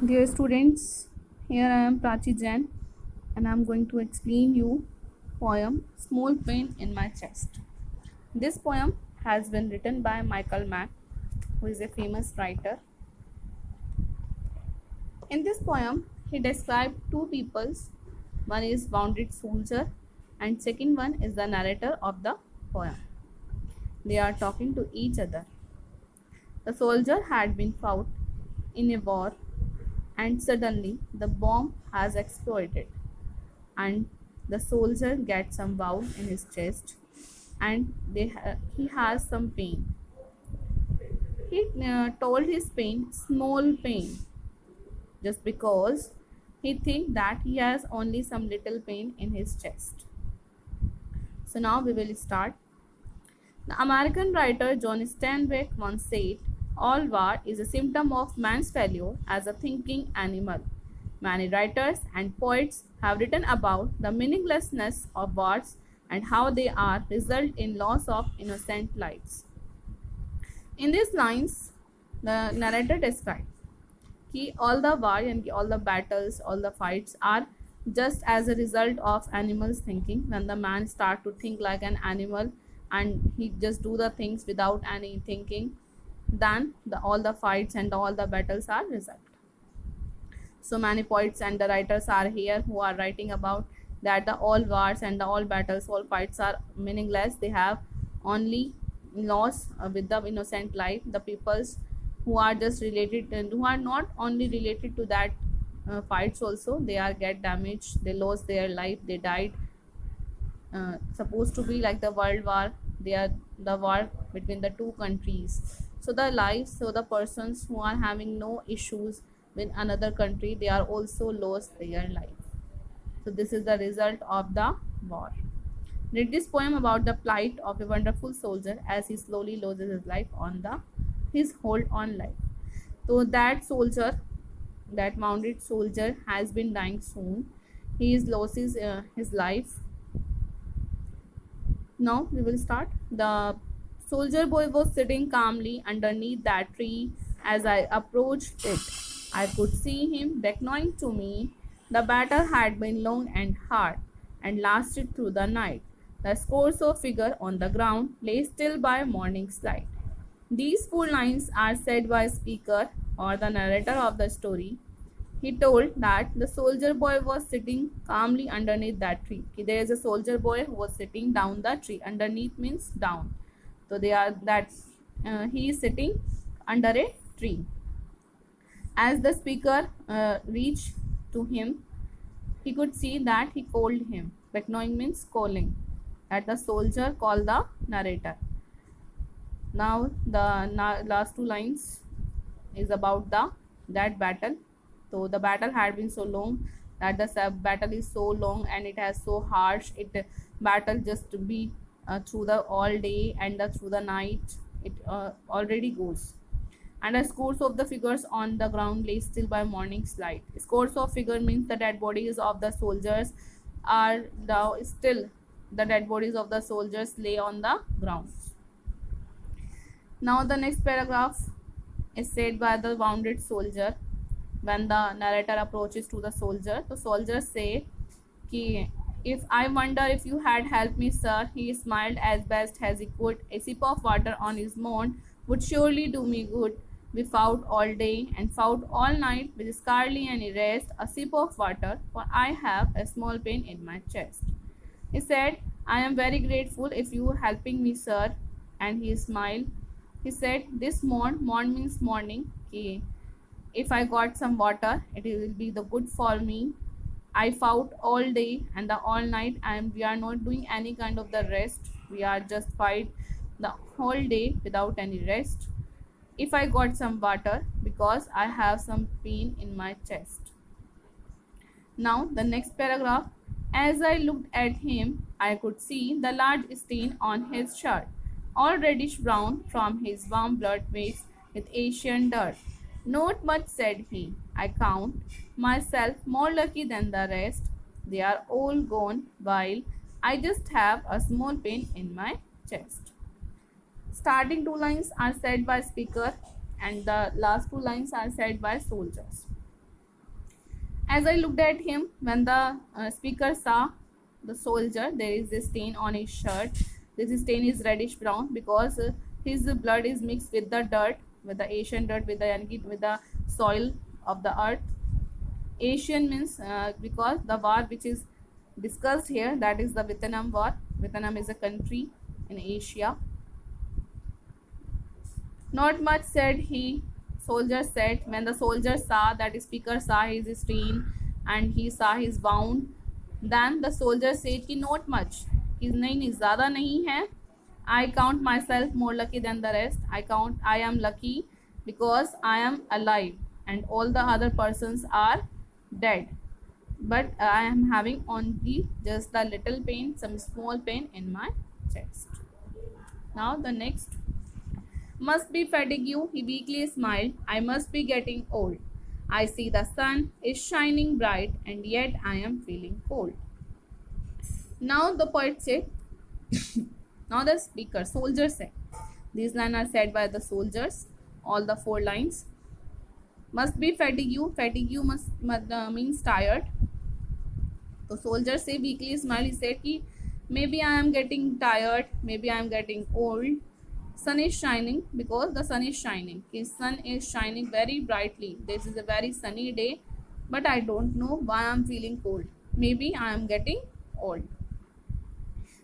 Dear students, here I am Prachi Jain and I am going to explain you poem Small Pain in My Chest. This poem has been written by Michael Mann, who is a famous writer. In this poem, he described two peoples. One is wounded soldier and second one is the narrator of the poem. They are talking to each other. The soldier had been fought in a war and suddenly the bomb has exploded and the soldier gets some wound in his chest and he has some pain. He told his pain small pain just because he think that he has only some little pain in his chest. So now we will start. The American writer John Steinbeck once said, all war is a symptom of man's failure as a thinking animal. Many writers and poets have written about the meaninglessness of wars and how they are result in loss of innocent lives. In these lines, the narrator describes कि all the war and all the battles, all the fights are just as a result of animals thinking. When the man start to think like an animal and he just do the things without any thinking, then all the fights and all the battles are result. So many poets and the writers are here who are writing about that the all wars and the all battles, all fights are meaningless. They have only loss with the innocent life. The peoples who are just related and who are not only related to that fights also, they are get damaged, they lost their life, they died. Supposed to be like the world war, they are the war between the two countries. So the lives, so the persons who are having no issues with another country, they are also lost their life. So this is the result of the war. Read this poem about the plight of a wonderful soldier as he slowly loses his life on his hold on life. So that soldier, that wounded soldier has been dying soon. He is loses his life. Now we will start. The soldier boy was sitting calmly underneath that tree as I approached it. I could see him beckoning to me. The battle had been long and hard and lasted through the night. The scores of figure on the ground lay still by morning's light. These four lines are said by speaker or the narrator of the story. He told that the soldier boy was sitting calmly underneath that tree. There is a soldier boy who was sitting down the tree. Underneath means down. So they are that he is sitting under a tree. As the speaker reached to him, he could see that he called him. Beckoning means calling. That the soldier called the narrator. Now the last two lines is about that battle. So the battle had been so long that the battle is so long and it has so harsh. It battle just to be through the all day and through the night. It already goes. And the scores of the figures on the ground lay still by morning's light. Scores of figure means the dead bodies of the soldiers are now still the dead bodies of the soldiers lay on the ground. Now the next paragraph is said by the wounded soldier. When the narrator approaches to the soldier say कि if I wonder if you had helped me, sir. He smiled as best as he could. A sip of water on his mount would surely do me good. We fought all day and fought all night with scarcely any rest. A sip of water, for I have a small pain in my chest. He said, I am very grateful if you helping me, sir. And he smiled. He said, this morn means morning. If I got some water, it will be the good for me. I fought all day and the all night, and we are not doing any kind of the rest. We are just fight the whole day without any rest. If I got some water, because I have some pain in my chest. Now the next paragraph. As I looked at him, I could see the large stain on his shirt, all reddish brown from his warm blood mixed with Asian dirt. Not much, said he. I count myself more lucky than the rest. They are all gone, while I just have a small pain in my chest. Starting two lines are said by speaker and the last two lines are said by soldiers. As I looked at him, when the speaker saw the soldier, there is a stain on his shirt. This stain is reddish brown because his blood is mixed with the dirt, with the Asian dirt, with the soil of the earth. Asian means because the war which is discussed here, that is the Vietnam War. Vietnam is a country in Asia. Not much, said he. Soldier said. When the soldier saw that speaker saw his stain and he saw his wound, then the soldier said कि not much, कि नहीं ज़्यादा नहीं है. I count myself more lucky than the rest. I am lucky because I am alive and all the other persons are dead. But I am having only just the little pain, some small pain in my chest. Now the next. Must be fatigue, he weakly smiled. I must be getting old. I see the sun is shining bright and yet I am feeling cold. Now the poet said, now the speaker, soldier said. These lines are said by the soldiers, all the 4 lines. Must be fatigue, must means tired. So soldier say weakly smile, he said कि maybe I am getting tired, maybe I am getting old. Sun is shining because the sun is shining. His sun is shining very brightly. This is a very sunny day, but I don't know why I am feeling cold. Maybe I am getting old.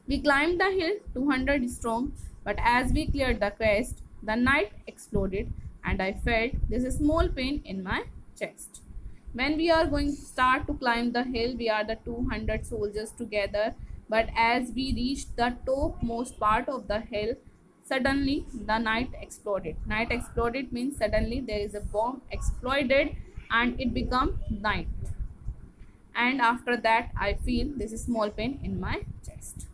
We climbed the hill 200 strong, but as we cleared the crest, the night exploded and I felt this small pain in my chest. When we are going to start to climb the hill, we are the 200 soldiers together, but as we reached the topmost part of the hill, suddenly the night exploded. Night exploded means suddenly there is a bomb exploded and it become night. And after that I feel this small pain in my chest.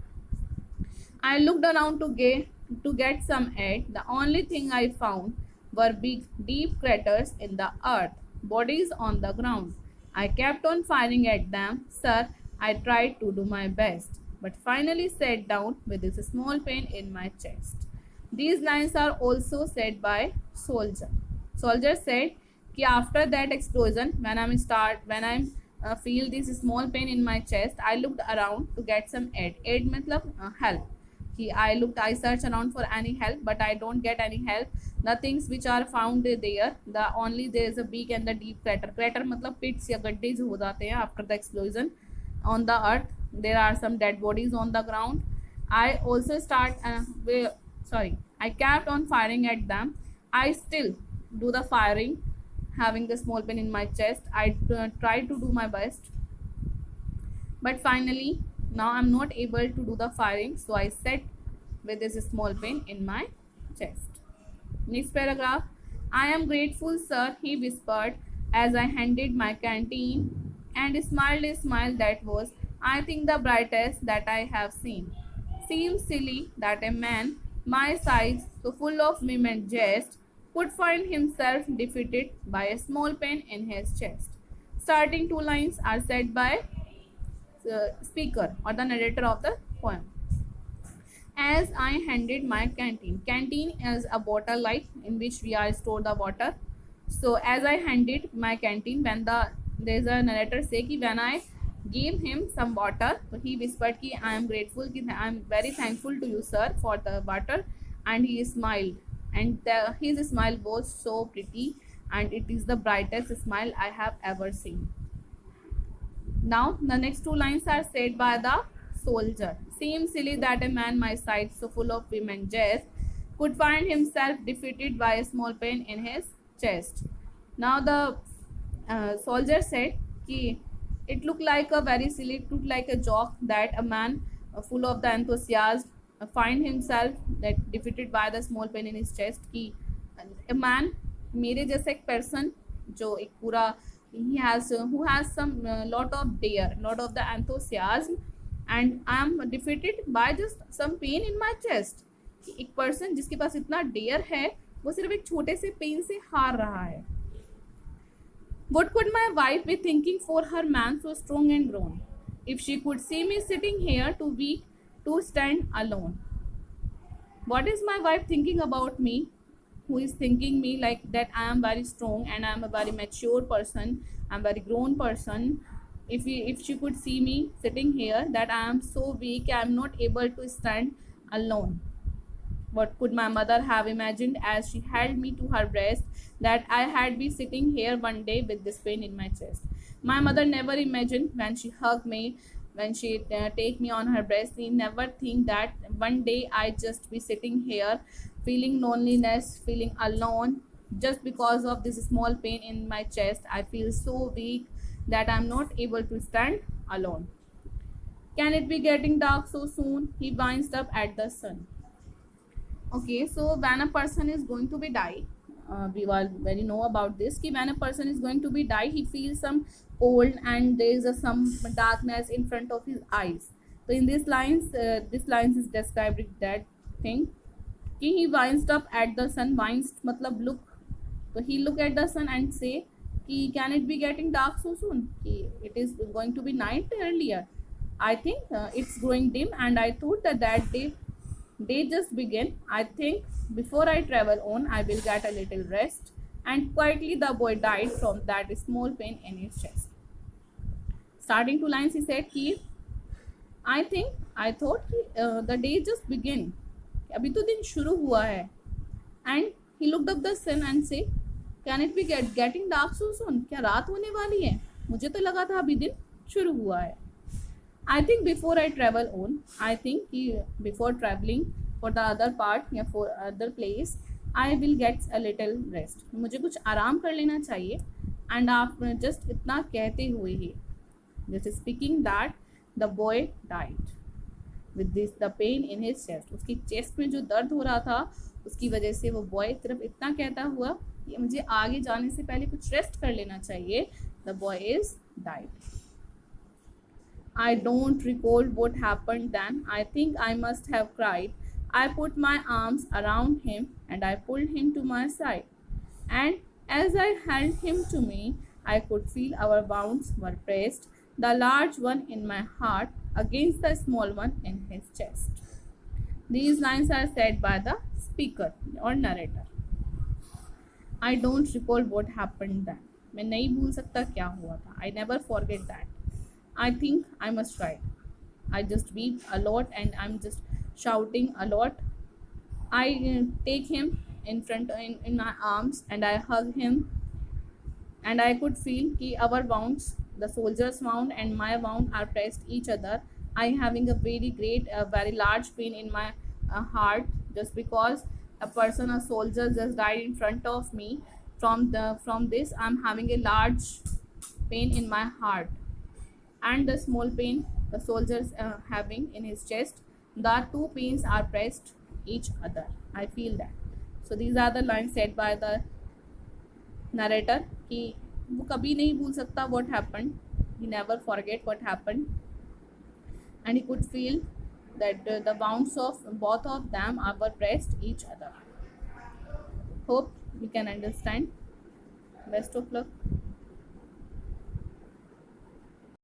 I looked around to get some aid. The only thing I found were big deep craters in the earth, bodies on the ground. I kept on firing at them. Sir, I tried to do my best, but finally sat down with this small pain in my chest. These lines are also said by soldier. Soldier said कि after that explosion, when I feel this small pain in my chest, I looked around to get some aid. Aid मतलब help. कि I searched around for any help, but I don't get any help. The things which are found there, there is a big and the deep crater. Crater मतलब pits या गड्ढे जो हो जाते हैं after the explosion on the earth. There are some dead bodies on the ground. I also I kept on firing at them. I still do the firing, having the small pain in my chest. I tried to do my best, but finally now I'm not able to do the firing, so I sat with this small pain in my chest. Next paragraph. I am grateful, sir, he whispered as I handed my canteen and smiled a smile that was, I think, the brightest that I have seen. Seems silly that a man my size, so full of vim and jest, could find himself defeated by a small pain in his chest. Starting 2 lines are said by the speaker or the narrator of the poem. As I handed my canteen. Canteen is a bottle like in which we are store the water. So as I handed my canteen, when there's a narrator say कि when I gave him some water, so he whispered कि I am grateful, कि I am very thankful to you, sir, for the water, and he smiled, and his smile was so pretty, and it is the brightest smile I have ever seen. Now the next 2 lines are said by the soldier. Seems silly that a man my size, so full of vim and jest, could find himself defeated by a small pain in his chest. Now the soldier said कि it looked like a very silly, it looked like a joke that a man full of the enthusiasm find himself that defeated by the small pain in his chest. कि a man, मेरे जैसा एक person जो एक पूरा who has some lot of dare, lot of the enthusiasm, and I am defeated by just some pain in my chest. एक person जिसके पास इतना dare है, वो सिर्फ एक छोटे से pain से हार रहा है. What could my wife be thinking for her man so strong and grown? If she could see me sitting here too weak to stand alone. What is my wife thinking about me? who is thinking me like that I am very strong and I am a very mature person, I'm very grown person. If she could see me sitting here, that I am so weak, I am not able to stand alone. What could my mother have imagined as she held me to her breast, that I had been sitting here one day with this pain in my chest? My mother never imagined when she hugged me, when she take me on her breast, she never think that one day I just be sitting here feeling loneliness, feeling alone, just because of this small pain in my chest. I feel so weak that I'm not able to stand alone. Can it be getting dark so soon? He winds up at the sun. Okay, so when a person is going to be die, we all very know about this, ki when a person is going to be die, he feels some cold and there is some darkness in front of his eyes. So in these lines, this lines is describing that thing, कि he winced up at the sun. Winced मतलब look, so he look at the sun and say कि can it be getting dark so soon, कि it is going to be night earlier. I think it's growing dim and I thought that day just began. I think before I travel on I will get a little rest. And quietly the boy died from that small pain in his chest. Starting two lines he said कि I thought the day just began, अभी तो दिन शुरू हुआ है. And he looked up the sun and say, can it be getting dark so soon? क्या रात होने वाली है? मुझे तो लगा था अभी दिन शुरू हुआ है. I think before I travel on, I think before traveling for the other part या for other place, I will get a little rest. मुझे कुछ आराम कर लेना चाहिए. And after just इतना कहते हुए ही, just speaking that, the boy died with this the pain in his chest. उसकी chest में जो दर्द हो रहा था, उसकी वजह से वो boy सिर्फ इतना कहता हुआ कि मुझे आगे जाने से पहले कुछ रेस्ट कर लेना चाहिए. The boy is died. I don't recall what happened then. I think I must have cried. I put my arms around him and I pulled him to my side. And as I held him to me, I could feel our wounds were pressed, the large one in my heart against the small one in his chest. These lines are said by the speaker or narrator. I don't recall what happened then. मैं नहीं भूल सकता क्या हुआ था. I never forget that. I think I must try. I just weep a lot and I'm just shouting a lot. I take him in my arms and I hug him, and I could feel कि our wounds, the soldier's wound and my wound are pressed each other. I having a very large pain in my heart, just because a soldier just died in front of me. From this I'm having a large pain in my heart, and the small pain the soldiers having in his chest. The two pains are pressed each other. I feel that. So these are the lines said by the narrator कि वो कभी नहीं भूल सकता what happened. He never forget what happened, and he could feel that the wounds of both of them were pressed each other. Hope you can understand. Best of luck.